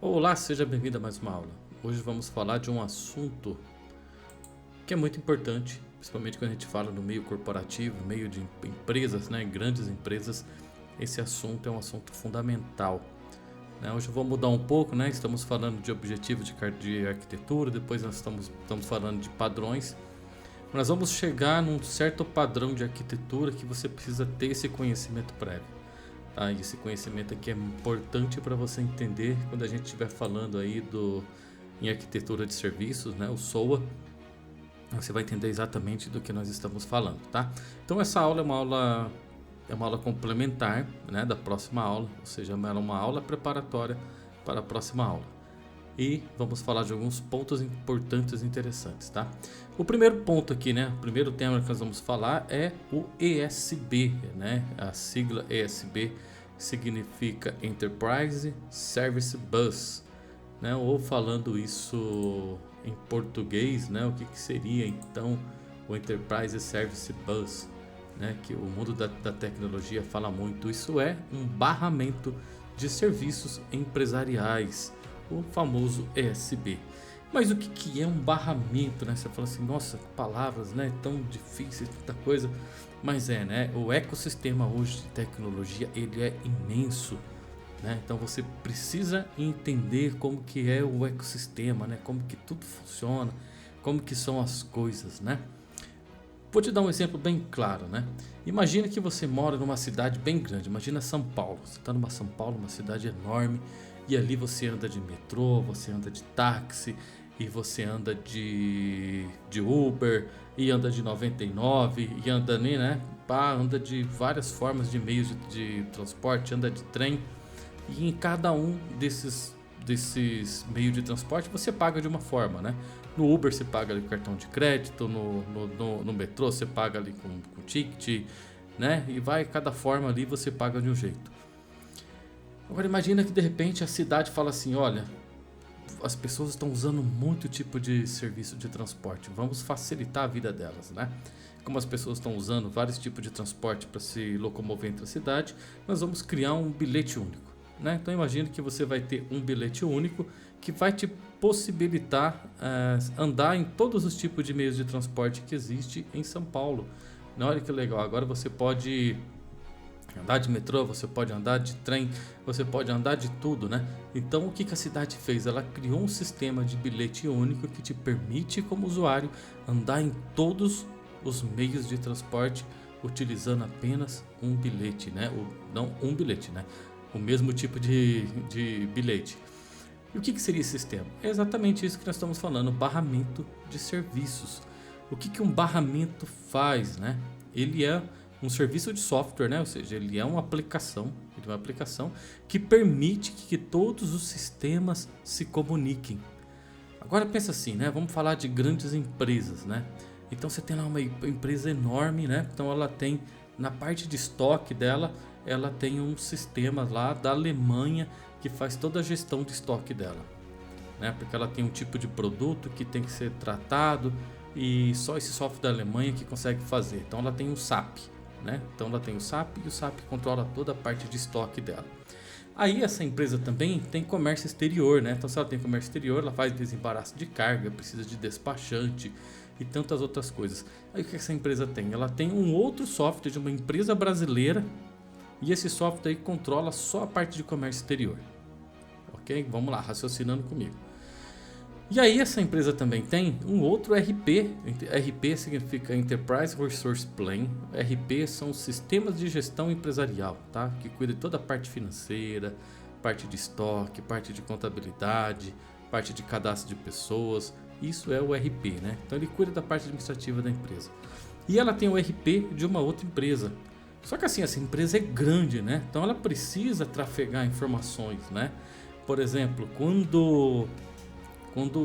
Olá, seja bem-vindo a mais uma aula. Hoje vamos falar de um assunto que é muito importante, principalmente quando a gente fala no meio corporativo, meio de empresas, né, grandes empresas. Esse assunto é um assunto fundamental, né? Hoje eu vou mudar um pouco, né? Estamos falando de objetivo de arquitetura, depois nós estamos falando de padrões. Nós vamos chegar num certo padrão de arquitetura que você precisa ter esse conhecimento prévio. Tá? E esse conhecimento aqui é importante para você entender quando a gente estiver falando aí em arquitetura de serviços, né? O SOA, você vai entender exatamente do que nós estamos falando, tá? Então essa aula é uma aula complementar, né, da próxima aula, ou seja, ela é uma aula preparatória para a próxima aula. E vamos falar de alguns pontos importantes e interessantes, tá? O primeiro ponto aqui, né? O primeiro tema que nós vamos falar é o ESB, né? A sigla ESB significa Enterprise Service Bus, né? Ou falando isso em português, né? O que seria então o Enterprise Service Bus, né? Que o mundo da tecnologia fala muito. Isso é um barramento de serviços empresariais, o famoso ESB. Mas o que é um barramento, né? Você fala assim, nossa, palavras, né? Tão difíceis, tanta coisa. Mas né? O ecossistema hoje de tecnologia, ele é imenso, né? Então você precisa entender como que é o ecossistema, né? Como que tudo funciona, como que são as coisas, né? Vou te dar um exemplo bem claro, né? Imagina que você mora numa cidade bem grande. Imagina São Paulo. Você está numa São Paulo, uma cidade enorme. E ali você anda de metrô, você anda de táxi, e você anda de Uber, e anda de 99, e anda, né? Anda de várias formas de meios de transporte, anda de trem. E em cada um desses meios de transporte você paga de uma forma, né? No Uber você paga ali com cartão de crédito, no metrô você paga ali com ticket, né? E vai, cada forma ali você paga de um jeito. Agora imagina que de repente a cidade fala assim, olha, as pessoas estão usando muito tipo de serviço de transporte, vamos facilitar a vida delas, né? Como as pessoas estão usando vários tipos de transporte para se locomover entre a cidade, nós vamos criar um bilhete único, né? Então imagine que você vai ter um bilhete único que vai te possibilitar andar em todos os tipos de meios de transporte que existe em São Paulo. Olha que legal, agora você pode andar de metrô, você pode andar de trem, você pode andar de tudo, né? Então o que a cidade fez? Ela criou um sistema de bilhete único que te permite, como usuário, andar em todos os meios de transporte utilizando apenas um bilhete, né? Não um bilhete, né? O mesmo tipo de bilhete. E o que seria esse sistema? É exatamente isso que nós estamos falando, barramento de serviços. O que um barramento faz, né? Ele é um serviço de software, né? Ou seja, ele é uma aplicação que permite que todos os sistemas se comuniquem. Agora pensa assim, né? Vamos falar de grandes empresas, né? Então você tem lá uma empresa enorme, né? Então ela tem, na parte de estoque dela, ela tem um sistema lá da Alemanha que faz toda a gestão de estoque dela, né? Porque ela tem um tipo de produto que tem que ser tratado e só esse software da Alemanha que consegue fazer. Então ela tem um SAP, né? Então ela tem o SAP e o SAP controla toda a parte de estoque dela. Aí essa empresa também tem comércio exterior, né? Então se ela tem comércio exterior, ela faz desembaraço de carga, precisa de despachante e tantas outras coisas. Aí o que essa empresa tem? Ela tem um outro software de uma empresa brasileira e esse software aí controla só a parte de comércio exterior. Ok? Vamos lá, raciocinando comigo. E aí essa empresa também tem um outro RP. RP significa Enterprise Resource Plan. RP são sistemas de gestão empresarial, tá? Que cuida de toda a parte financeira, parte de estoque, parte de contabilidade, parte de cadastro de pessoas. Isso é o RP, né? Então ele cuida da parte administrativa da empresa. E ela tem o RP de uma outra empresa. Só que assim, essa empresa é grande, né? Então ela precisa trafegar informações, né? Por exemplo, quando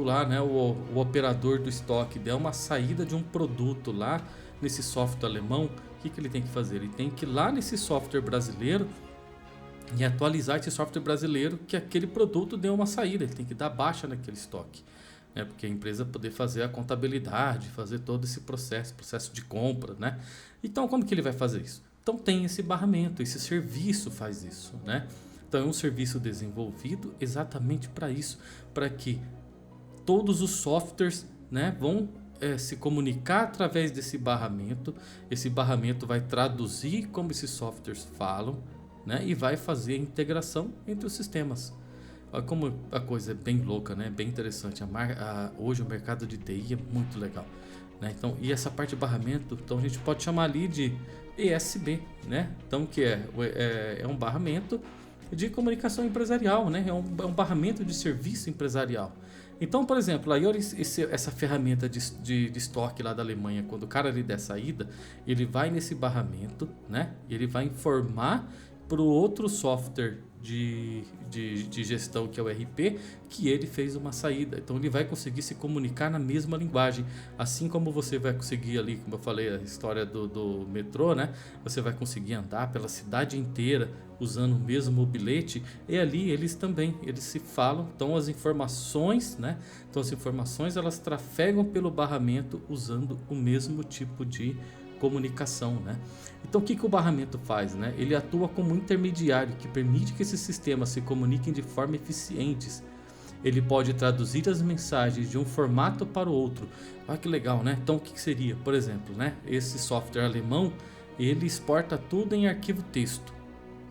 lá, né, o operador do estoque der uma saída de um produto lá nesse software alemão, o que ele tem que fazer? Ele tem que ir lá nesse software brasileiro e atualizar esse software brasileiro que aquele produto deu uma saída. Ele tem que dar baixa naquele estoque, né, porque a empresa poder fazer a contabilidade, fazer todo esse processo de compra, né? Então como que ele vai fazer isso? Então tem esse barramento, esse serviço faz isso, né? Então é um serviço desenvolvido exatamente para isso, para que todos os softwares, né, vão se comunicar através desse barramento. Esse barramento vai traduzir como esses softwares falam, né, e vai fazer a integração entre os sistemas. Olha como a coisa é bem louca, né? Bem interessante. Hoje o mercado de TI é muito legal, né? Então, e essa parte de barramento, então a gente pode chamar ali de ESB, né? Então, que é um barramento de comunicação empresarial, né? É um barramento de serviço empresarial. Então, por exemplo, aí essa ferramenta de estoque lá da Alemanha, quando o cara lhe der saída, ele vai nesse barramento, né? E ele vai informar para o outro software de gestão, que é o RP, que ele fez uma saída. Então ele vai conseguir se comunicar na mesma linguagem, assim como você vai conseguir ali, como eu falei, a história do metrô, né? Você vai conseguir andar pela cidade inteira usando o mesmo bilhete, e ali eles se falam. Então as informações, né? Então as informações, elas trafegam pelo barramento usando o mesmo tipo de comunicação, né? Então o que o barramento faz, né? Ele atua como intermediário que permite que esses sistemas se comuniquem de forma eficientes. Ele pode traduzir as mensagens de um formato para o outro. Olha que legal, né? Então o que seria? Por exemplo, né? Esse software alemão, ele exporta tudo em arquivo texto,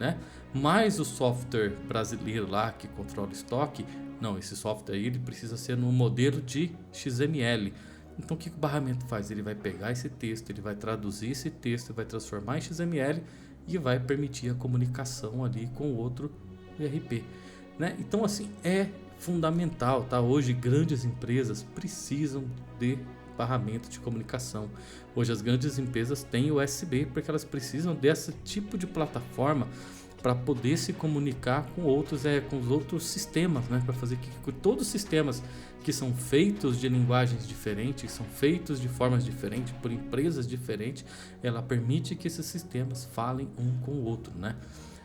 né? Mas o software brasileiro lá que controla o estoque, não, esse software aí, ele precisa ser no modelo de XML. Então o que o barramento faz? Ele vai pegar esse texto, ele vai traduzir esse texto, vai transformar em XML e vai permitir a comunicação ali com o outro ERP, né? Então assim, é fundamental, tá? Hoje grandes empresas precisam de barramento de comunicação. Hoje as grandes empresas têm o USB porque elas precisam desse tipo de plataforma para poder se comunicar com os outros sistemas, né? Para fazer que todos os sistemas que são feitos de linguagens diferentes, são feitos de formas diferentes, por empresas diferentes, ela permite que esses sistemas falem um com o outro, né?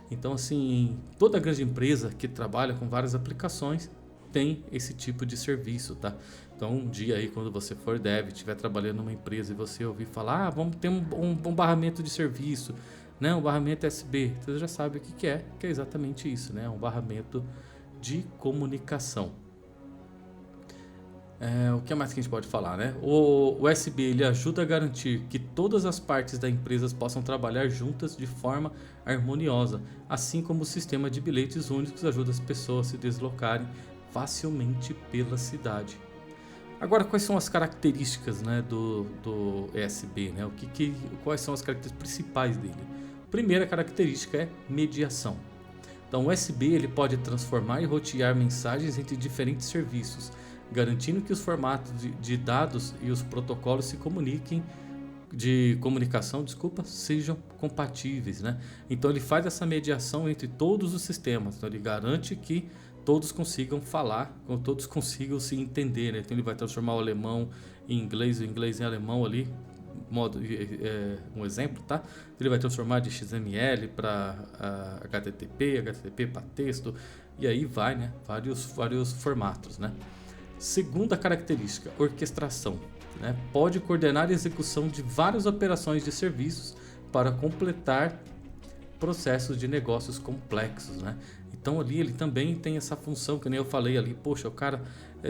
Então, assim, toda grande empresa que trabalha com várias aplicações tem esse tipo de serviço, tá? Então, um dia aí, quando você for dev, estiver trabalhando numa empresa e você ouvir falar, vamos ter um barramento de serviço, né? Um barramento USB, você já sabe o que é exatamente isso, né? Um barramento de comunicação. O que mais que a gente pode falar, né? O USB, ele ajuda a garantir que todas as partes da empresa possam trabalhar juntas de forma harmoniosa, assim como o sistema de bilhetes únicos ajuda as pessoas a se deslocarem facilmente pela cidade. Agora, quais são as características, né, do USB, né? Quais são as características principais dele? Primeira característica é mediação. Então, o USB ele pode transformar e rotear mensagens entre diferentes serviços, garantindo que os formatos de dados e os protocolos de comunicação, sejam compatíveis, né? Então ele faz essa mediação entre todos os sistemas. Então ele garante que todos consigam falar, todos consigam se entender, né? Então ele vai transformar o alemão em inglês, o inglês em alemão ali, um exemplo, tá? Ele vai transformar de XML para HTTP para texto, e aí vai, né? Vários formatos, né? Segunda característica, orquestração, né? Pode coordenar a execução de várias operações de serviços para completar processos de negócios complexos, né? Então ali ele também tem essa função que nem eu falei ali, poxa, o cara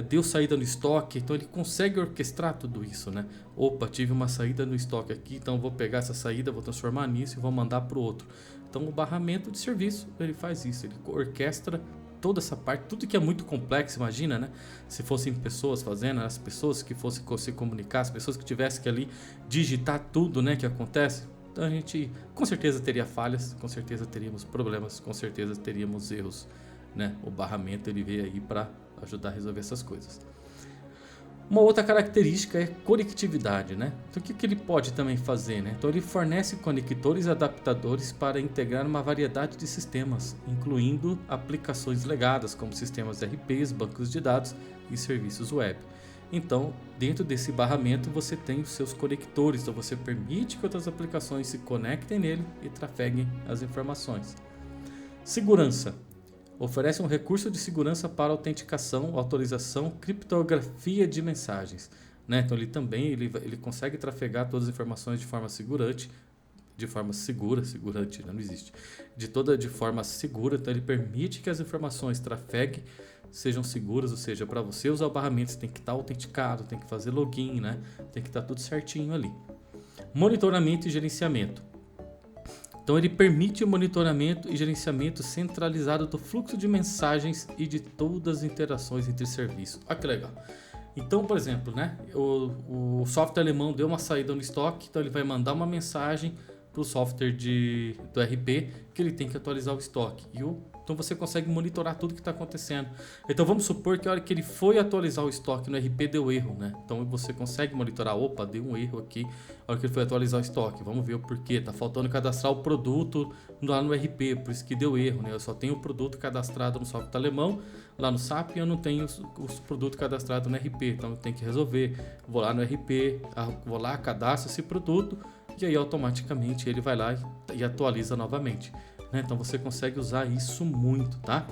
deu saída no estoque, então ele consegue orquestrar tudo isso, né? Opa, tive uma saída no estoque aqui, então vou pegar essa saída, vou transformar nisso e vou mandar para o outro. Então o barramento de serviço, ele faz isso, ele orquestra toda essa parte, tudo que é muito complexo, imagina, né? Se fossem pessoas fazendo, as pessoas que fossem se comunicar, as pessoas que tivessem que ali digitar tudo, né, que acontece. Então a gente com certeza teria falhas, com certeza teríamos problemas, com certeza teríamos erros, né? O barramento ele veio aí para ajudar a resolver essas coisas. Uma outra característica é conectividade, né? Então o que ele pode também fazer, né? Então ele fornece conectores e adaptadores para integrar uma variedade de sistemas, incluindo aplicações legadas como sistemas RPs, bancos de dados e serviços web. Então, dentro desse barramento você tem os seus conectores, então você permite que outras aplicações se conectem nele e trafeguem as informações. Segurança. Oferece um recurso de segurança para autenticação, autorização, criptografia de mensagens, né? Então ele também ele consegue trafegar todas as informações de forma de forma segura, segurante não existe, de forma segura. Então ele permite que as informações trafeguem, sejam seguras, ou seja, para você usar o barramento você tem que estar autenticado, tem que fazer login, né? Tem que estar tudo certinho ali. Monitoramento e gerenciamento. Então ele permite o monitoramento e gerenciamento centralizado do fluxo de mensagens e de todas as interações entre serviços. Olha que legal. Então, por exemplo, né, o software alemão deu uma saída no estoque, então ele vai mandar uma mensagem para o software do RP que ele tem que atualizar o estoque. Então você consegue monitorar tudo que está acontecendo. Então vamos supor que a hora que ele foi atualizar o estoque no RP deu erro, né? Então você consegue monitorar, opa, deu um erro aqui, a hora que ele foi atualizar o estoque. Vamos ver o porquê, tá faltando cadastrar o produto lá no RP, por isso que deu erro, né? Eu só tenho o produto cadastrado no software alemão, lá no SAP eu não tenho os produtos cadastrados no RP, então eu tenho que resolver. Vou lá no RP, vou lá, cadastro esse produto e aí automaticamente ele vai lá e atualiza novamente. Então você consegue usar isso muito, tá?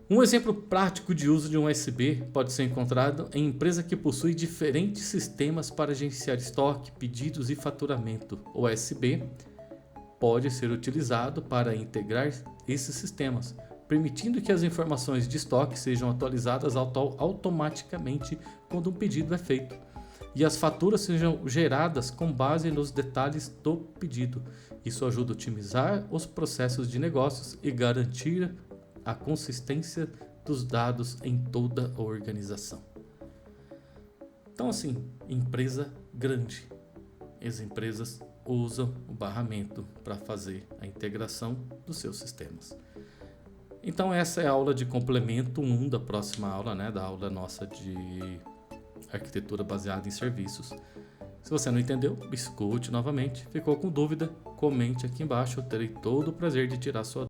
Um exemplo prático de uso de um OSB pode ser encontrado em empresa que possui diferentes sistemas para gerenciar estoque, pedidos e faturamento. O OSB pode ser utilizado para integrar esses sistemas, permitindo que as informações de estoque sejam atualizadas automaticamente quando um pedido é feito e as faturas sejam geradas com base nos detalhes do pedido. Isso ajuda a otimizar os processos de negócios e garantir a consistência dos dados em toda a organização. Então, assim, empresa grande. As empresas usam o barramento para fazer a integração dos seus sistemas. Então, essa é a aula de complemento 1 da próxima aula, né? Da aula nossa de arquitetura baseada em serviços. Se você não entendeu, escute novamente. Ficou com dúvida? Comente aqui embaixo. Eu terei todo o prazer de tirar sua